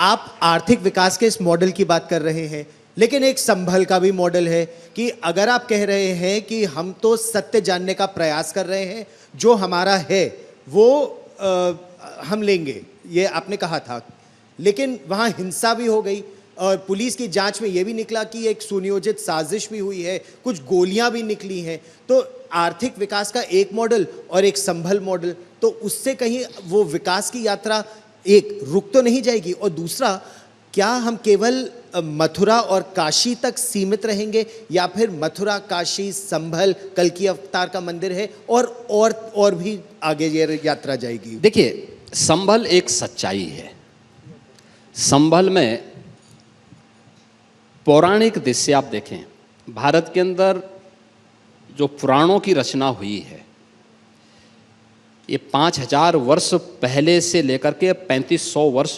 आप आर्थिक विकास के इस मॉडल की बात कर रहे हैं, लेकिन एक संभल का भी मॉडल है कि अगर आप कह रहे हैं कि हम तो सत्य जानने का प्रयास कर रहे हैं, जो हमारा है वो हम लेंगे, ये आपने कहा था, लेकिन वहाँ हिंसा भी हो गई और पुलिस की जांच में ये भी निकला कि एक सुनियोजित साजिश भी हुई है, कुछ गोलियां भी निकली हैं। तो आर्थिक विकास का एक मॉडल और एक संभल मॉडल, तो उससे कहीं वो विकास की यात्रा एक रुक तो नहीं जाएगी? और दूसरा, क्या हम केवल मथुरा और काशी तक सीमित रहेंगे या फिर मथुरा, काशी, संभल, कल्कि अवतार का मंदिर है और भी आगे ये यात्रा जाएगी? देखिए, संभल एक सच्चाई है। संभल में पौराणिक दृश्य आप देखें, भारत के अंदर जो पुराणों की रचना हुई है, ये 5000 वर्ष पहले से लेकर के 3500 वर्ष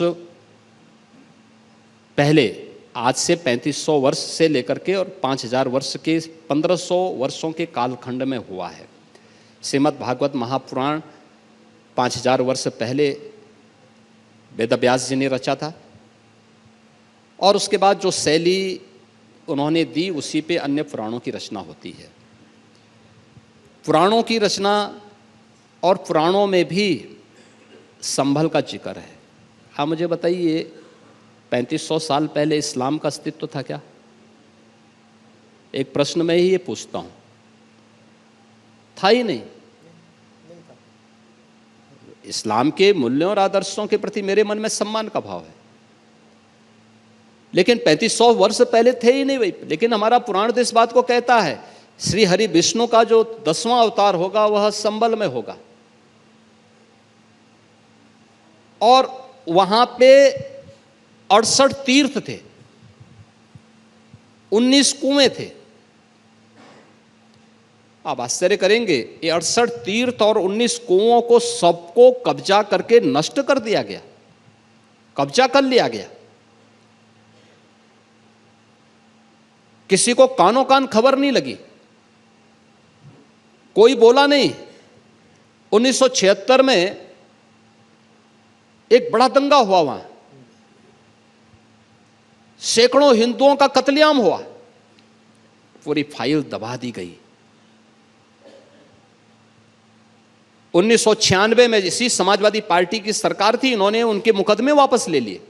पहले, आज से 3500 वर्ष से लेकर के और 5000 वर्ष के 1500 वर्षों के कालखंड में हुआ है। श्रीमद् भागवत महापुराण 5000 वर्ष पहले वेदव्यास जी ने रचा था और उसके बाद जो शैली उन्होंने दी उसी पे अन्य पुराणों की रचना होती है। पुराणों की रचना और पुराणों में भी संभल का जिक्र है। आप मुझे बताइए, 3500 साल पहले इस्लाम का अस्तित्व था क्या? एक प्रश्न मैं ही ये पूछता हूं, था ही नहीं। इस्लाम के मूल्यों और आदर्शों के प्रति मेरे मन में सम्मान का भाव है, लेकिन 3500 वर्ष पहले थे ही नहीं भाई। लेकिन हमारा पुराण तो इस बात को कहता है, श्री हरि विष्णु का जो 10वां अवतार होगा वह संभल में होगा और वहां पे 68 तीर्थ थे, 19 कुएं थे। आप आश्चर्य करेंगे, ये 68 तीर्थ और 19 कुओं को सबको कब्जा करके नष्ट कर दिया गया, कब्जा कर लिया गया। किसी को कानों कान खबर नहीं लगी, कोई बोला नहीं। 1976 में एक बड़ा दंगा हुआ, वहां सैकड़ों हिंदुओं का कत्लेआम हुआ, पूरी फाइल दबा दी गई। 1996 में इसी समाजवादी पार्टी की सरकार थी, इन्होंने उनके मुकदमे वापस ले लिए।